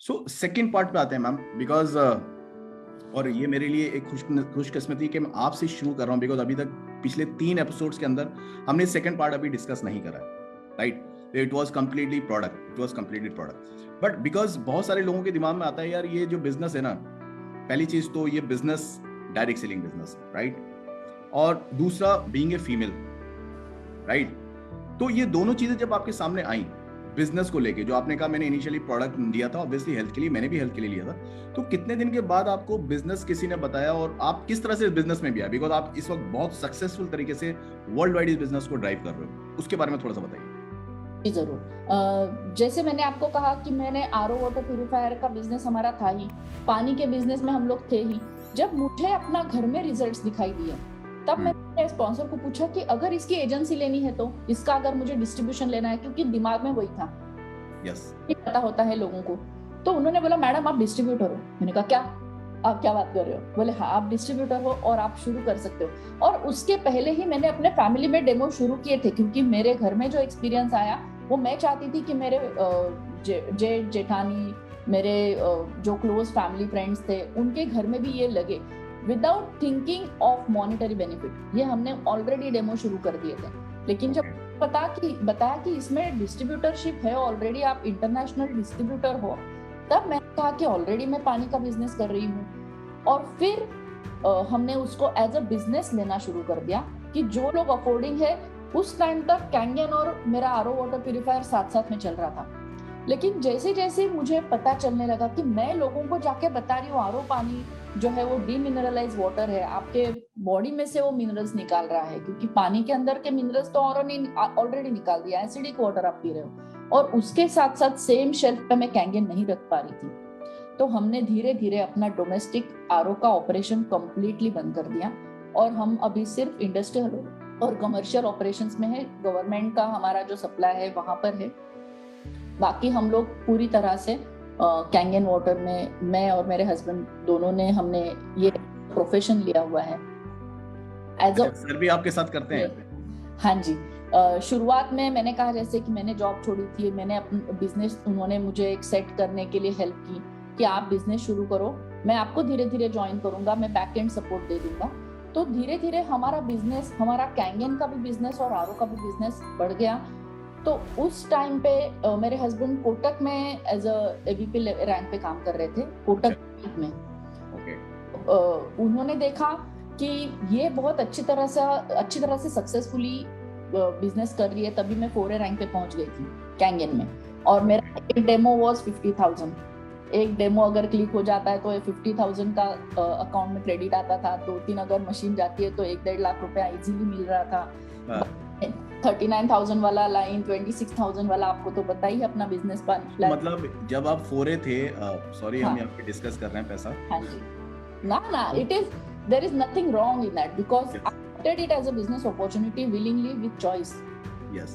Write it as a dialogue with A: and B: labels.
A: So second part पे आते हैं मैम, बिकॉज और ये मेरे लिए एक खुशकिस्मती कि मैं आपसे शुरू कर रहा हूँ, बिकॉज अभी तक पिछले 3 एपिसोड्स के अंदर हमने सेकंड पार्ट अभी डिस्कस नहीं करा, right? It was completely product, but because बहुत सारे लोगों के दिमाग में आता है यार ये जो बिजनेस है ना, पहली चीज तो ये business direct selling business, right? और दूसरा बीइंग ए फीमेल, राइट? तो ये दोनों चीजें जब आपके सामने आई बिजनेस को लेके, जो आपने कहा मैंने इनिशियली प्रोडक्ट दिया था ऑब्वियसली हेल्थ के लिए, मैंने भी हेल्थ के लिए लिया था, तो कितने दिन के बाद आपको बिजनेस किसी ने बताया और आप किस तरह से बिजनेस में भी आए? बिकॉज आप इस वक्त बहुत सक्सेसफुल तरीके से वर्ल्ड वाइड इस बिजनेस को ड्राइव कर रहे हो, उसके बारे में थोड़ा सा बताइए।
B: जी जरूर। जैसे मैंने आपको कहा कि मैंने आरओ वाटर प्यूरिफायर का बिजनेस हमारा था ही, पानी के बिजनेस में हम लोग थे ही। जब मुझे अपना घर में रिजल्ट्स दिखाई दिए तब मैंने स्पॉन्सर को पूछा कि अगर इसकी एजेंसी लेनी है तो इसका अगर मुझे डिस्ट्रीब्यूशन लेना है, क्योंकि दिमाग में वही था, पता होता है लोगों को। तो उन्होंने बोला मैडम आप डिस्ट्रीब्यूटर हो। मैंने कहा क्या, आप क्या बात कर रहे हो? बोले हाँ आप डिस्ट्रीब्यूटर हो और आप शुरू कर सकते हो। और उसके पहले ही मैंने अपने फैमिली में डेमो शुरू किए थे, क्योंकि मेरे घर में जो एक्सपीरियंस आया वो मैं चाहती थी कि मेरे जेठ जेठानी, मेरे जो क्लोज फैमिली फ्रेंड्स थे, उनके घर में भी ये लगे without thinking of monetary benefit. ये हमने ऑलरेडी डेमो शुरू कर दिए थे। लेकिन जब बताया कि इसमें डिस्ट्रीब्यूटरशिप है, ऑलरेडी आप इंटरनेशनल डिस्ट्रीब्यूटर हो, तब मैंने कहा कि ऑलरेडी मैं पानी का बिजनेस कर रही हूँ। और फिर हमने उसको एज अ बिजनेस लेना शुरू कर दिया कि जो लोग अफोर्डिंग है। उस टाइम तक कैंगन और मेरा आरओ वाटर प्यूरिफायर साथ साथ में चल रहा था। लेकिन जैसे जैसे मुझे पता चलने लगा कि मैं लोगों को जाके बता रही हूँ आरओ पानी जो है वो डीमिनरलाइज वाटर है, आपके बॉडी में से वो मिनरल्स निकाल रहा है, क्योंकि पानी के अंदर के मिनरल्स तो ऑलरेडी निकाल दिया, एसिडिक वाटर आप पी रहे हो। और उसके साथ साथ सेम शेल्फ पे मैं कैंगन नहीं रख पा रही थी। तो हमने धीरे धीरे अपना डोमेस्टिक आरओ का ऑपरेशन कंप्लीटली बंद कर दिया और हम अभी सिर्फ इंडस्ट्रियल और कमर्शियल ऑपरेशंस में है। गवर्नमेंट का हमारा जो सप्लाई है वहां पर है। बाकी हम लोग पूरी तरह से कैंगन वाटर में, मैं और मेरे हस्बैंड दोनों ने, हमने ये प्रोफेशन लिया हुआ है।
A: सर भी आपके साथ करते हैं?
B: हाँ जी। शुरुआत में मैंने कहा जैसे कि मैंने जॉब छोड़ी थी, मैंने अपना बिजनेस, उन्होंने मुझे एक सेट करने के लिए हेल्प की कि आप बिजनेस शुरू करो, मैं आपको धीरे धीरे ज्वाइन करूंगा, मैं बैक एंड सपोर्ट दे दूंगा। तो धीरे धीरे हमारा बिजनेस, हमारा कैंगन का भी बिजनेस और आरओ का भी बिजनेस बढ़ गया। तो उस टाइम पे मेरे हस्बैंड कोटक में एज अ एवीपी रैंक पे काम कर रहे थे, कोटक में। उन्होंने देखा कि ये बहुत अच्छी तरह से सक्सेसफुली बिजनेस कर रही है, तभी मैं 4A रैंक पे पहुंच गई थी कैंगन में। और मेरा एक डेमो वाज 50,000। एक डेमो अगर क्लिक हो जाता है तो 50,000 का अकाउंट में क्रेडिट आता था। 2-3 अगर मशीन जाती है तो 1-1.5 लाख रुपया इजीली मिल रहा था। 39,000 वाला लाइन, 26,000 वाला, आपको तो पता ही है अपना बिजनेस प्लान।
A: मतलब जब आप 4A थे, सॉरी हम यहाँ पे डिस्कस कर रहे हैं पैसा।
B: हाँ जी, ना it is, there is nothing wrong in that, because I did it as a business opportunity willingly with choice.
A: Yes.